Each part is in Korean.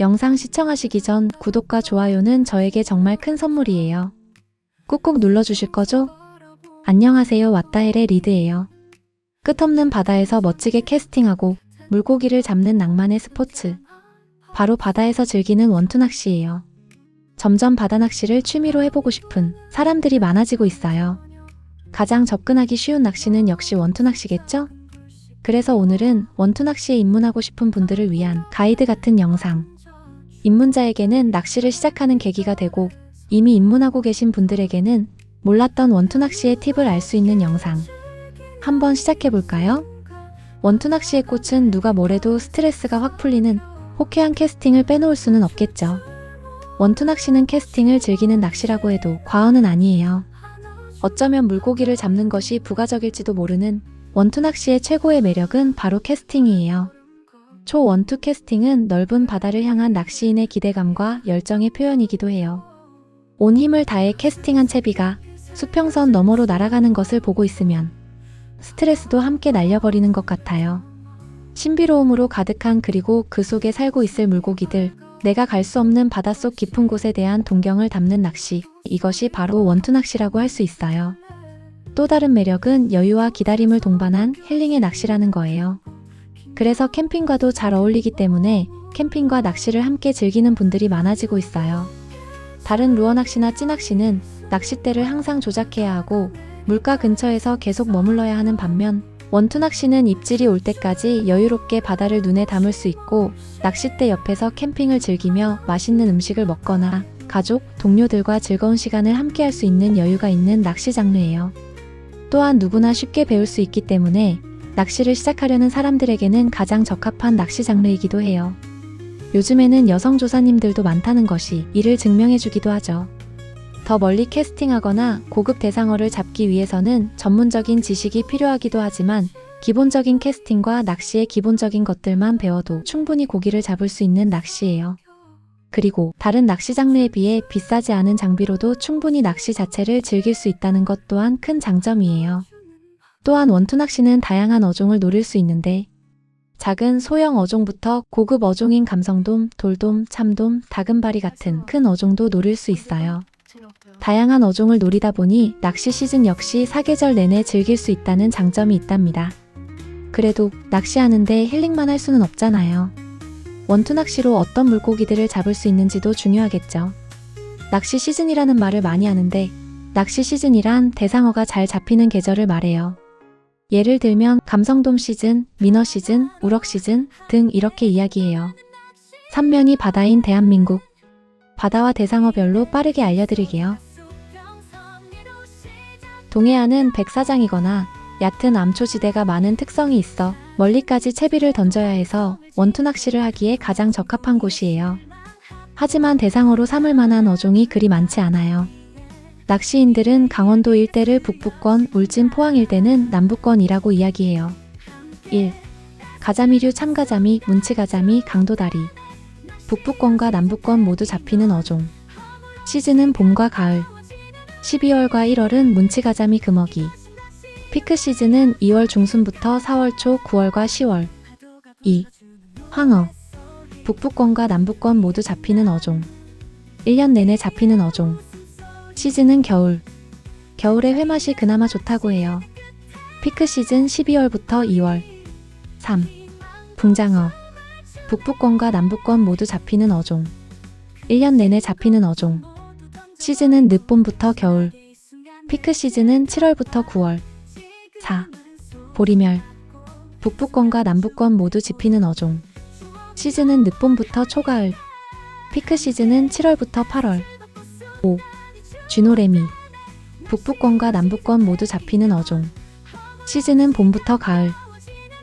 영상 시청하시기 전 구독과 좋아요는 저에게 정말 큰 선물이에요. 꾹꾹 눌러주실 거죠? 안녕하세요, 왓다헬의 리드예요. 끝없는 바다에서 멋지게 캐스팅하고 물고기를 잡는 낭만의 스포츠. 바로 바다에서 즐기는 원투 낚시예요. 점점 바다 낚시를 취미로 해보고 싶은 사람들이 많아지고 있어요. 가장 접근하기 쉬운 낚시는 역시 원투 낚시겠죠? 그래서 오늘은 원투 낚시에 입문하고 싶은 분들을 위한 가이드 같은 영상. 입문자에게는 낚시를 시작하는 계기가 되고 이미 입문하고 계신 분들에게는 몰랐던 원투 낚시의 팁을 알 수 있는 영상. 한번 시작해볼까요? 원투 낚시의 꽃은 누가 뭐래도 스트레스가 확 풀리는 호쾌한 캐스팅을 빼놓을 수는 없겠죠. 원투 낚시는 캐스팅을 즐기는 낚시라고 해도 과언은 아니에요. 어쩌면 물고기를 잡는 것이 부가적일지도 모르는 원투 낚시의 최고의 매력은 바로 캐스팅이에요. 초 원투 캐스팅은 넓은 바다를 향한 낚시인의 기대감과 열정의 표현이기도 해요. 온 힘을 다해 캐스팅한 채비가 수평선 너머로 날아가는 것을 보고 있으면 스트레스도 함께 날려버리는 것 같아요. 신비로움으로 가득한 그리고 그 속에 살고 있을 물고기들, 내가 갈 수 없는 바닷속 깊은 곳에 대한 동경을 담는 낚시, 이것이 바로 원투 낚시라고 할 수 있어요. 또 다른 매력은 여유와 기다림을 동반한 힐링의 낚시라는 거예요. 그래서 캠핑과도 잘 어울리기 때문에 캠핑과 낚시를 함께 즐기는 분들이 많아지고 있어요. 다른 루어 낚시나 찌낚시는 낚싯대를 항상 조작해야 하고 물가 근처에서 계속 머물러야 하는 반면 원투 낚시는 입질이 올 때까지 여유롭게 바다를 눈에 담을 수 있고 낚싯대 옆에서 캠핑을 즐기며 맛있는 음식을 먹거나 가족, 동료들과 즐거운 시간을 함께 할 수 있는 여유가 있는 낚시 장르예요. 또한 누구나 쉽게 배울 수 있기 때문에 낚시를 시작하려는 사람들에게는 가장 적합한 낚시 장르이기도 해요. 요즘에는 여성 조사님들도 많다는 것이 이를 증명해주기도 하죠. 더 멀리 캐스팅하거나 고급 대상어를 잡기 위해서는 전문적인 지식이 필요하기도 하지만 기본적인 캐스팅과 낚시의 기본적인 것들만 배워도 충분히 고기를 잡을 수 있는 낚시예요. 그리고 다른 낚시 장르에 비해 비싸지 않은 장비로도 충분히 낚시 자체를 즐길 수 있다는 것 또한 큰 장점이에요. 또한 원투 낚시는 다양한 어종을 노릴 수 있는데 작은 소형 어종부터 고급 어종인 감성돔, 돌돔, 참돔, 다금바리 같은 큰 어종도 노릴 수 있어요. 다양한 어종을 노리다 보니 낚시 시즌 역시 사계절 내내 즐길 수 있다는 장점이 있답니다. 그래도 낚시하는데 힐링만 할 수는 없잖아요. 원투 낚시로 어떤 물고기들을 잡을 수 있는지도 중요하겠죠. 낚시 시즌이라는 말을 많이 하는데 낚시 시즌이란 대상어가 잘 잡히는 계절을 말해요. 예를 들면 감성돔 시즌, 민어 시즌, 우럭 시즌 등 이렇게 이야기해요. 삼면이 바다인 대한민국. 바다와 대상어별로 빠르게 알려드릴게요. 동해안은 백사장이거나 얕은 암초지대가 많은 특성이 있어 멀리까지 채비를 던져야 해서 원투 낚시를 하기에 가장 적합한 곳이에요. 하지만 대상어로 삼을 만한 어종이 그리 많지 않아요. 낚시인들은 강원도 일대를 북부권, 울진 포항 일대는 남부권이라고 이야기해요. 1. 가자미류 참가자미, 문치가자미, 강도다리. 북부권과 남부권 모두 잡히는 어종. 시즌은 봄과 가을. 12월과 1월은 문치가자미 금어기. 피크 시즌은 2월 중순부터 4월 초, 9월과 10월. 2. 황어. 북부권과 남부권 모두 잡히는 어종. 1년 내내 잡히는 어종. 시즌은 겨울. 겨울에 회맛이 그나마 좋다고 해요. 피크 시즌 12월부터 2월. 3. 붕장어. 북부권과 남부권 모두 잡히는 어종. 1년 내내 잡히는 어종. 시즌은 늦봄부터 겨울. 피크 시즌은 7월부터 9월. 4. 보리멸. 북부권과 남부권 모두 잡히는 어종. 시즌은 늦봄부터 초가을. 피크 시즌은 7월부터 8월. 5. 쥐노래미. 북부권과 남부권 모두 잡히는 어종. 시즌은 봄부터 가을.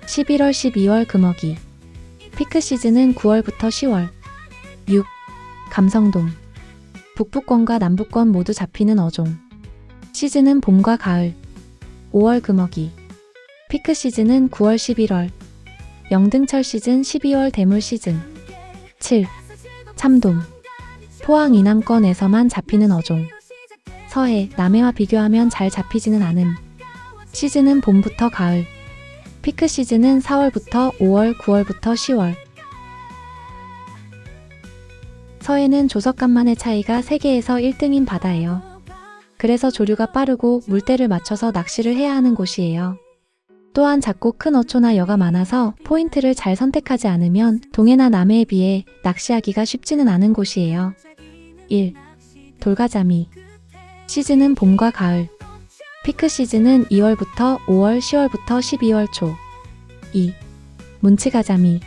11월, 12월 금어기. 피크 시즌은 9월부터 10월. 6. 감성돔. 북부권과 남부권 모두 잡히는 어종. 시즌은 봄과 가을. 5월 금어기. 피크 시즌은 9월, 11월. 영등철 시즌 12월 대물 시즌. 7. 참돔. 포항 이남권에서만 잡히는 어종. 서해, 남해와 비교하면 잘 잡히지는 않음. 시즌은 봄부터 가을. 피크 시즌은 4월부터 5월, 9월부터 10월. 서해는 조석간만의 차이가 세계에서 1등인 바다예요. 그래서 조류가 빠르고 물때를 맞춰서 낚시를 해야 하는 곳이에요. 또한 작고 큰 어초나 여가 많아서 포인트를 잘 선택하지 않으면 동해나 남해에 비해 낚시하기가 쉽지는 않은 곳이에요. 1. 돌가자미. 시즌은 봄과 가을. 피크 시즌은 2월부터 5월, 10월부터 12월 초. 2. 문치가자미.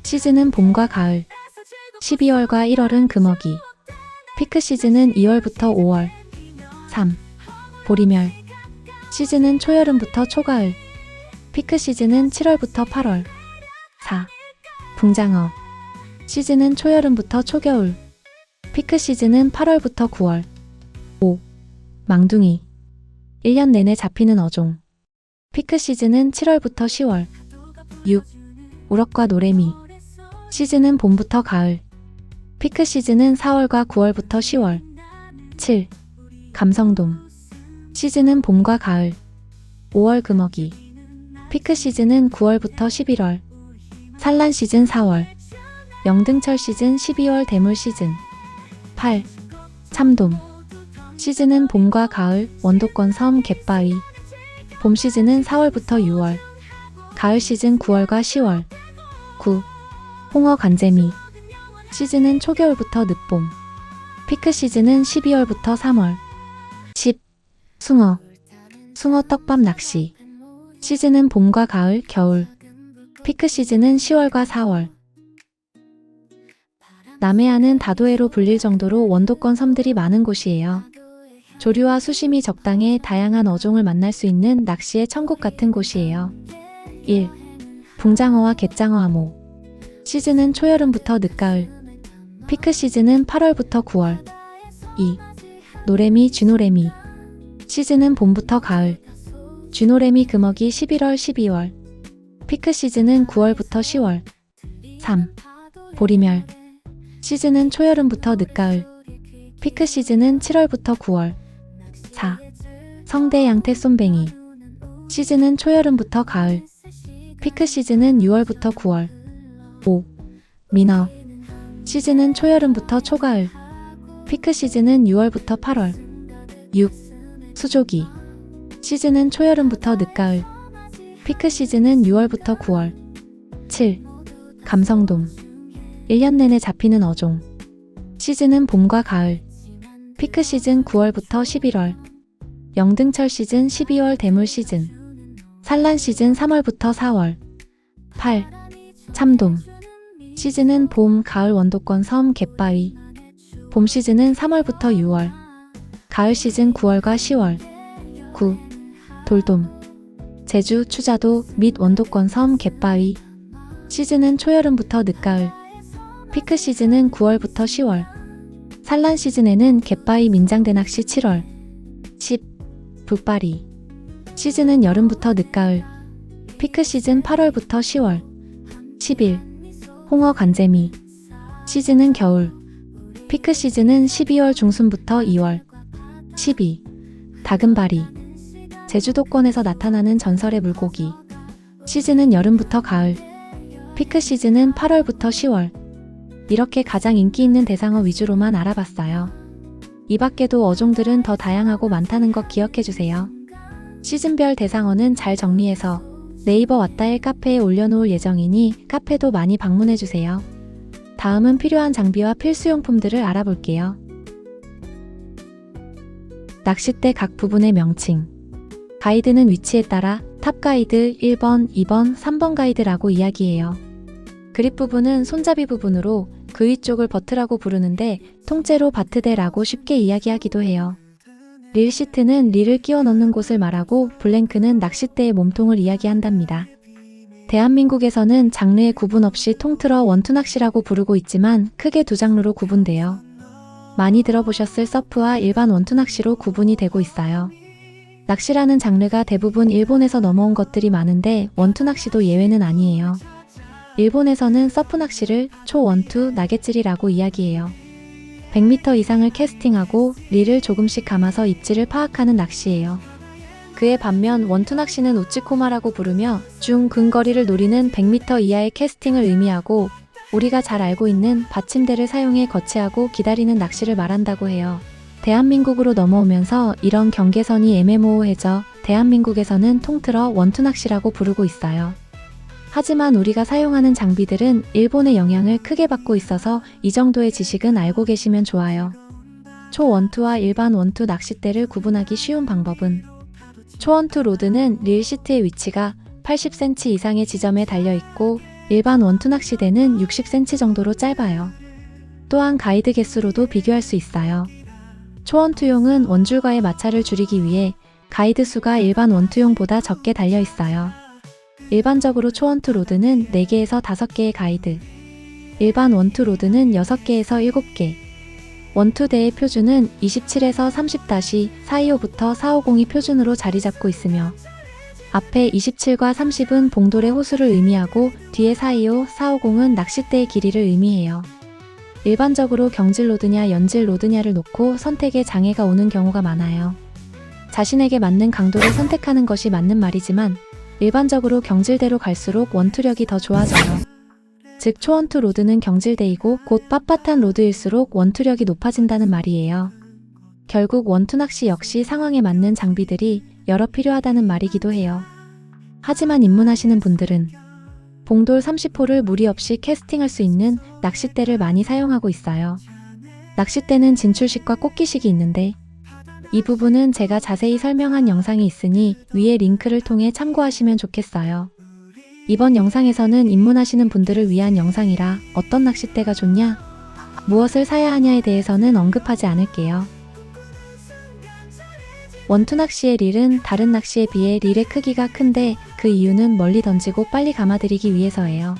시즌은 봄과 가을. 12월과 1월은 금어기. 피크 시즌은 2월부터 5월. 3. 보리멸. 시즌은 초여름부터 초가을. 피크 시즌은 7월부터 8월. 4. 붕장어. 시즌은 초여름부터 초겨울. 피크 시즌은 8월부터 9월. 5. 망둥이. 1년 내내 잡히는 어종. 피크 시즌은 7월부터 10월. 6. 우럭과 노래미. 시즌은 봄부터 가을. 피크 시즌은 4월과 9월부터 10월. 7. 감성돔. 시즌은 봄과 가을. 5월 금어기. 피크 시즌은 9월부터 11월. 산란 시즌 4월. 영등철 시즌 12월 대물 시즌. 8. 참돔. 시즌은 봄과 가을, 원도권 섬 갯바위. 봄 시즌은 4월부터 6월. 가을 시즌 9월과 10월. 9. 홍어 간재미. 시즌은 초겨울부터 늦봄. 피크 시즌은 12월부터 3월. 10. 숭어. 숭어 떡밥 낚시. 시즌은 봄과 가을, 겨울. 피크 시즌은 10월과 4월. 남해안은 다도해로 불릴 정도로 원도권 섬들이 많은 곳이에요. 조류와 수심이 적당해 다양한 어종을 만날 수 있는 낚시의 천국 같은 곳이에요. 1. 붕장어와 갯장어 하모. 시즌은 초여름부터 늦가을. 피크 시즌은 8월부터 9월. 2. 노래미, 쥐노래미. 시즌은 봄부터 가을. 쥐노래미 금어기 11월, 12월. 피크 시즌은 9월부터 10월. 3. 보리멸. 시즌은 초여름부터 늦가을. 피크 시즌은 7월부터 9월. 4. 성대 양태 쏨뱅이. 시즌은 초여름부터 가을. 피크 시즌은 6월부터 9월. 5. 민어. 시즌은 초여름부터 초가을. 피크 시즌은 6월부터 8월. 6. 수조기. 시즌은 초여름부터 늦가을. 피크 시즌은 6월부터 9월. 7. 감성돔. 1년 내내 잡히는 어종. 시즌은 봄과 가을. 피크 시즌 9월부터 11월. 영등철 시즌 12월 대물 시즌. 산란 시즌 3월부터 4월. 8. 참돔. 시즌은 봄, 가을 원도권 섬 갯바위. 봄 시즌은 3월부터 6월. 가을 시즌 9월과 10월. 9. 돌돔. 제주, 추자도 및 원도권 섬 갯바위. 시즌은 초여름부터 늦가을. 피크 시즌은 9월부터 10월. 산란 시즌에는 갯바위 민장대 낚시 7월. 10. 붓바리. 시즌은 여름부터 늦가을. 피크 시즌 8월부터 10월. 11. 홍어 간재미. 시즌은 겨울. 피크 시즌은 12월 중순부터 2월. 12. 다금바리. 제주도권에서 나타나는 전설의 물고기. 시즌은 여름부터 가을. 피크 시즌은 8월부터 10월. 이렇게 가장 인기 있는 대상어 위주로만 알아봤어요. 이 밖에도 어종들은 더 다양하고 많다는 것 기억해주세요. 시즌별 대상어는 잘 정리해서 네이버 왔다일 카페에 올려놓을 예정이니 카페도 많이 방문해주세요. 다음은 필요한 장비와 필수용품들을 알아볼게요. 낚싯대 각 부분의 명칭. 가이드는 위치에 따라 탑 가이드 1번, 2번, 3번 가이드라고 이야기해요. 그립 부분은 손잡이 부분으로 그 위쪽을 버트라고 부르는데 통째로 바트대라고 쉽게 이야기하기도 해요. 릴 시트는 릴을 끼워 넣는 곳을 말하고 블랭크는 낚싯대의 몸통을 이야기한답니다. 대한민국에서는 장르의 구분 없이 통틀어 원투낚시라고 부르고 있지만 크게 두 장르로 구분돼요. 많이 들어보셨을 서프와 일반 원투낚시로 구분이 되고 있어요. 낚시라는 장르가 대부분 일본에서 넘어온 것들이 많은데 원투낚시도 예외는 아니에요. 일본에서는 서프 낚시를 초원투 나갯질이라고 이야기해요. 100m 이상을 캐스팅하고 릴을 조금씩 감아서 입질을 파악하는 낚시예요. 그에 반면 원투 낚시는 우치코마라고 부르며 중근거리를 노리는 100m 이하의 캐스팅을 의미하고 우리가 잘 알고 있는 받침대를 사용해 거치하고 기다리는 낚시를 말한다고 해요. 대한민국으로 넘어오면서 이런 경계선이 애매모호해져 대한민국에서는 통틀어 원투 낚시라고 부르고 있어요. 하지만 우리가 사용하는 장비들은 일본의 영향을 크게 받고 있어서 이 정도의 지식은 알고 계시면 좋아요. 초원투와 일반 원투 낚싯대를 구분하기 쉬운 방법은 초원투 로드는 릴 시트의 위치가 80cm 이상의 지점에 달려있고 일반 원투 낚시대는 60cm 정도로 짧아요. 또한 가이드 개수로도 비교할 수 있어요. 초원투용은 원줄과의 마찰을 줄이기 위해 가이드 수가 일반 원투용보다 적게 달려있어요. 일반적으로 초원투 로드는 4개에서 5개의 가이드, 일반 원투 로드는 6개에서 7개, 원투대의 표준은 27에서 30-425부터 450이 표준으로 자리 잡고 있으며 앞에 27과 30은 봉돌의 호수를 의미하고 뒤에 425, 450은 낚싯대의 길이를 의미해요. 일반적으로 경질 로드냐 연질 로드냐를 놓고 선택에 장애가 오는 경우가 많아요. 자신에게 맞는 강도를 선택하는 것이 맞는 말이지만 일반적으로 경질대로 갈수록 원투력이 더 좋아져요. 즉 초원투 로드는 경질대이고 곧 빳빳한 로드일수록 원투력이 높아진다는 말이에요. 결국 원투 낚시 역시 상황에 맞는 장비들이 여러 필요하다는 말이기도 해요. 하지만 입문하시는 분들은 봉돌 30호를 무리 없이 캐스팅할 수 있는 낚싯대를 많이 사용하고 있어요. 낚싯대는 진출식과 꽂기식이 있는데 이 부분은 제가 자세히 설명한 영상이 있으니 위에 링크를 통해 참고하시면 좋겠어요. 이번 영상에서는 입문하시는 분들을 위한 영상이라 어떤 낚싯대가 좋냐, 무엇을 사야 하냐에 대해서는 언급하지 않을게요. 원투 낚시의 릴은 다른 낚시에 비해 릴의 크기가 큰데 그 이유는 멀리 던지고 빨리 감아들이기 위해서예요.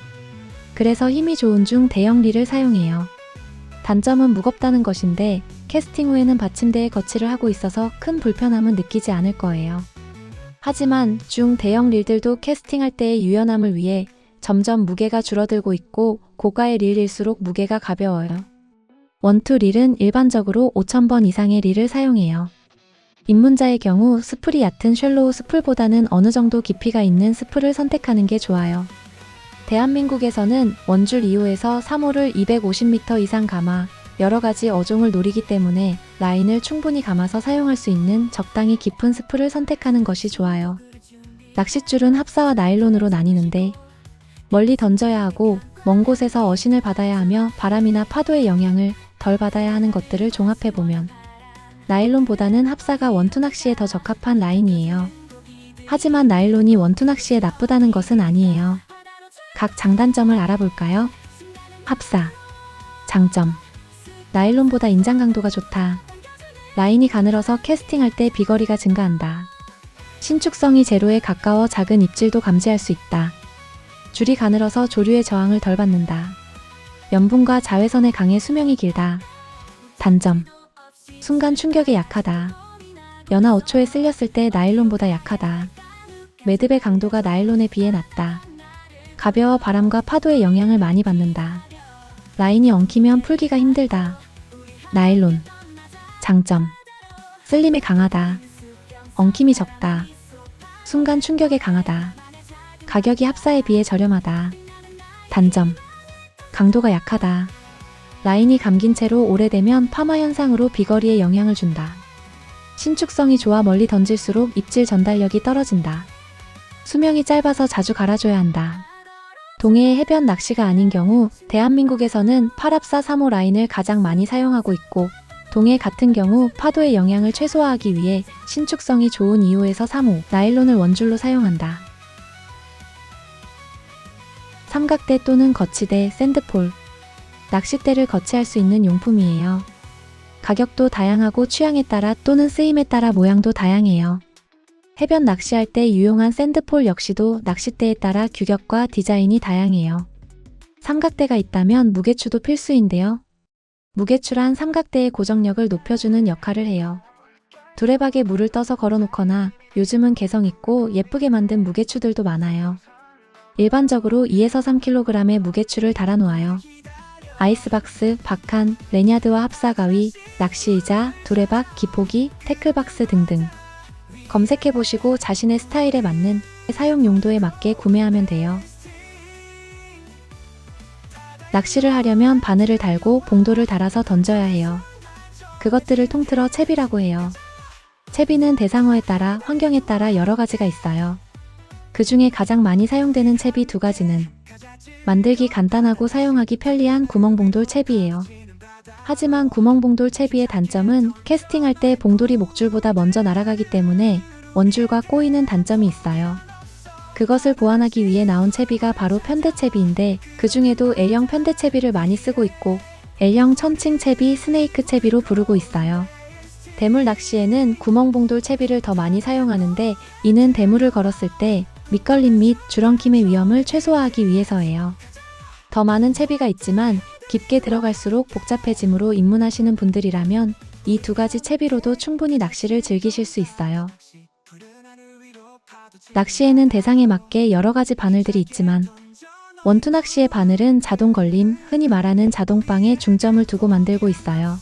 그래서 힘이 좋은 중 대형 릴을 사용해요. 단점은 무겁다는 것인데 캐스팅 후에는 받침대에 거치를 하고 있어서 큰 불편함은 느끼지 않을 거예요. 하지만 중 대형 릴들도 캐스팅할 때의 유연함을 위해 점점 무게가 줄어들고 있고 고가의 릴일수록 무게가 가벼워요. 원투 릴은 일반적으로 5,000번 이상의 릴을 사용해요. 입문자의 경우 스풀이 얕은 셜로우 스풀보다는 어느 정도 깊이가 있는 스풀을 선택하는 게 좋아요. 대한민국에서는 원줄 2호에서 3호를 250m 이상 감아 여러 가지 어종을 노리기 때문에 라인을 충분히 감아서 사용할 수 있는 적당히 깊은 스풀을 선택하는 것이 좋아요. 낚싯줄은 합사와 나일론으로 나뉘는데 멀리 던져야 하고 먼 곳에서 어신을 받아야 하며 바람이나 파도의 영향을 덜 받아야 하는 것들을 종합해보면 나일론보다는 합사가 원투 낚시에 더 적합한 라인이에요. 하지만 나일론이 원투 낚시에 나쁘다는 것은 아니에요. 각 장단점을 알아볼까요? 합사. 장점. 나일론보다 인장 강도가 좋다. 라인이 가늘어서 캐스팅할 때 비거리가 증가한다. 신축성이 제로에 가까워 작은 입질도 감지할 수 있다. 줄이 가늘어서 조류의 저항을 덜 받는다. 염분과 자외선에 강해 수명이 길다. 단점. 순간 충격에 약하다. 연화 5초에 쓸렸을 때 나일론보다 약하다. 매듭의 강도가 나일론에 비해 낮다. 가벼워 바람과 파도의 영향을 많이 받는다. 라인이 엉키면 풀기가 힘들다. 나일론. 장점. 쓸림에 강하다. 엉킴이 적다. 순간 충격에 강하다. 가격이 합사에 비해 저렴하다. 단점. 강도가 약하다. 라인이 감긴 채로 오래되면 파마 현상으로 비거리에 영향을 준다. 신축성이 좋아 멀리 던질수록 입질 전달력이 떨어진다. 수명이 짧아서 자주 갈아줘야 한다. 동해의 해변 낚시가 아닌 경우 대한민국에서는 8합사 3호 라인을 가장 많이 사용하고 있고 동해 같은 경우 파도의 영향을 최소화하기 위해 신축성이 좋은 2호에서 3호 나일론을 원줄로 사용한다. 삼각대 또는 거치대, 샌드폴. 낚싯대를 거치할 수 있는 용품이에요. 가격도 다양하고 취향에 따라 또는 쓰임에 따라 모양도 다양해요. 해변 낚시할 때 유용한 샌드폴 역시도 낚싯대에 따라 규격과 디자인이 다양해요. 삼각대가 있다면 무게추도 필수인데요. 무게추란 삼각대의 고정력을 높여주는 역할을 해요. 두레박에 물을 떠서 걸어놓거나 요즘은 개성있고 예쁘게 만든 무게추들도 많아요. 일반적으로 2에서 3kg의 무게추를 달아놓아요. 아이스박스, 박한, 레냐드와 합사가위, 낚시의자, 두레박, 기포기, 태클박스 등등 검색해보시고 자신의 스타일에 맞는 사용 용도에 맞게 구매하면 돼요. 낚시를 하려면 바늘을 달고 봉도를 달아서 던져야 해요. 그것들을 통틀어 채비라고 해요. 채비는 대상어에 따라 환경에 따라 여러 가지가 있어요. 그 중에 가장 많이 사용되는 채비 두 가지는 만들기 간단하고 사용하기 편리한 구멍봉돌 채비예요. 하지만 구멍봉돌 채비의 단점은 캐스팅할 때 봉돌이 목줄보다 먼저 날아가기 때문에 원줄과 꼬이는 단점이 있어요. 그것을 보완하기 위해 나온 채비가 바로 편대채비인데 그 중에도 L형 편대채비를 많이 쓰고 있고 L형 천칭 채비, 스네이크 채비로 부르고 있어요. 대물 낚시에는 구멍봉돌 채비를 더 많이 사용하는데 이는 대물을 걸었을 때 밑걸림 및 줄엉킴의 위험을 최소화하기 위해서예요. 더 많은 채비가 있지만 깊게 들어갈수록 복잡해지므로 입문하시는 분들이라면 이 두 가지 채비로도 충분히 낚시를 즐기실 수 있어요. 낚시에는 대상에 맞게 여러 가지 바늘들이 있지만 원투 낚시의 바늘은 자동 걸림, 흔히 말하는 자동빵에 중점을 두고 만들고 있어요.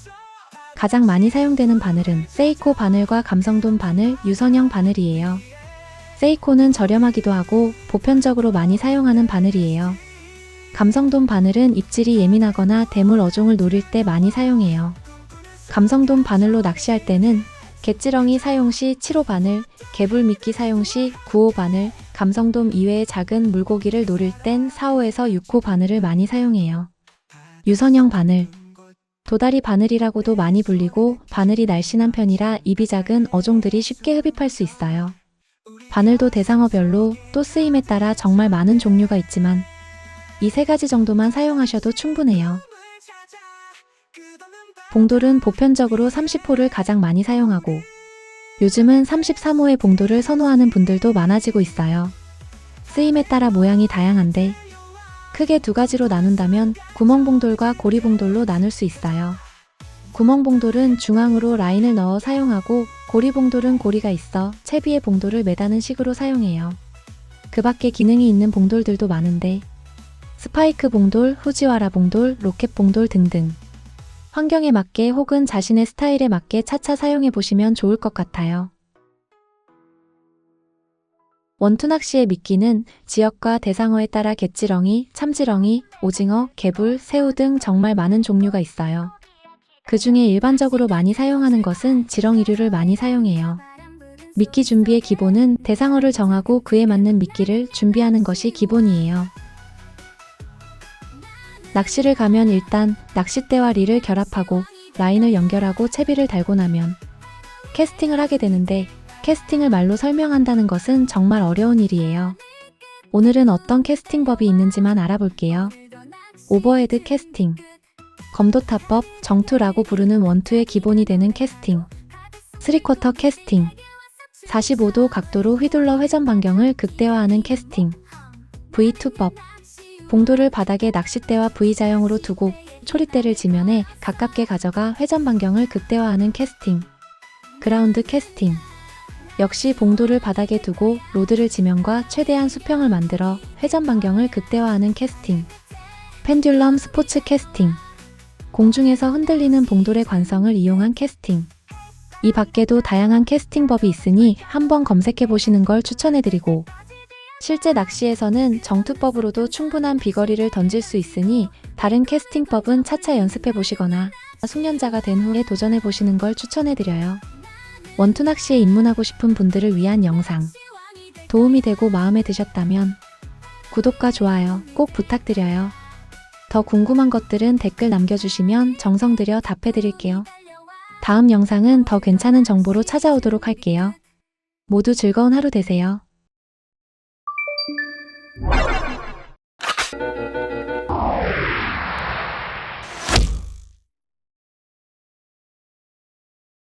가장 많이 사용되는 바늘은 세이코 바늘과 감성돔 바늘, 유선형 바늘이에요. 세이코는 저렴하기도 하고 보편적으로 많이 사용하는 바늘이에요. 감성돔 바늘은 입질이 예민하거나 대물 어종을 노릴 때 많이 사용해요. 감성돔 바늘로 낚시할 때는 갯지렁이 사용 시 7호 바늘, 개불미끼 사용 시 9호 바늘, 감성돔 이외의 작은 물고기를 노릴 땐 4호에서 6호 바늘을 많이 사용해요. 유선형 바늘, 도다리 바늘이라고도 많이 불리고 바늘이 날씬한 편이라 입이 작은 어종들이 쉽게 흡입할 수 있어요. 바늘도 대상어별로 또 쓰임에 따라 정말 많은 종류가 있지만 이 세 가지 정도만 사용하셔도 충분해요. 봉돌은 보편적으로 30호를 가장 많이 사용하고 요즘은 33호의 봉돌을 선호하는 분들도 많아지고 있어요. 쓰임에 따라 모양이 다양한데 크게 두 가지로 나눈다면 구멍봉돌과 고리봉돌로 나눌 수 있어요. 구멍봉돌은 중앙으로 라인을 넣어 사용하고 고리봉돌은 고리가 있어 채비에 봉돌을 매다는 식으로 사용해요. 그 밖에 기능이 있는 봉돌들도 많은데 스파이크 봉돌, 후지와라 봉돌, 로켓 봉돌 등등 환경에 맞게 혹은 자신의 스타일에 맞게 차차 사용해 보시면 좋을 것 같아요. 원투 낚시의 미끼는 지역과 대상어에 따라 갯지렁이, 참지렁이, 오징어, 개불, 새우 등 정말 많은 종류가 있어요. 그 중에 일반적으로 많이 사용하는 것은 지렁이류를 많이 사용해요. 미끼 준비의 기본은 대상어를 정하고 그에 맞는 미끼를 준비하는 것이 기본이에요. 낚시를 가면 일단 낚싯대와 릴을 결합하고 라인을 연결하고 채비를 달고 나면 캐스팅을 하게 되는데 캐스팅을 말로 설명한다는 것은 정말 어려운 일이에요. 오늘은 어떤 캐스팅법이 있는지만 알아볼게요. 오버헤드 캐스팅, 검도타법, 정투라고 부르는 원투의 기본이 되는 캐스팅, 스리쿼터 캐스팅, 45도 각도로 휘둘러 회전 반경을 극대화하는 캐스팅, V2법, 봉돌을 바닥에 낚싯대와 V자형으로 두고 초리대를 지면에 가깝게 가져가 회전 반경을 극대화하는 캐스팅, 그라운드 캐스팅, 역시 봉돌을 바닥에 두고 로드를 지면과 최대한 수평을 만들어 회전 반경을 극대화하는 캐스팅, 펜듈럼 스포츠 캐스팅, 공중에서 흔들리는 봉돌의 관성을 이용한 캐스팅. 이 밖에도 다양한 캐스팅법이 있으니 한번 검색해 보시는 걸 추천해드리고 실제 낚시에서는 정투법으로도 충분한 비거리를 던질 수 있으니 다른 캐스팅법은 차차 연습해 보시거나 숙련자가 된 후에 도전해 보시는 걸 추천해드려요. 원투 낚시에 입문하고 싶은 분들을 위한 영상 도움이 되고 마음에 드셨다면 구독과 좋아요 꼭 부탁드려요. 더 궁금한 것들은 댓글 남겨주시면 정성 들여 답해드릴게요. 다음 영상은 더 괜찮은 정보로 찾아오도록 할게요. 모두 즐거운 하루 되세요.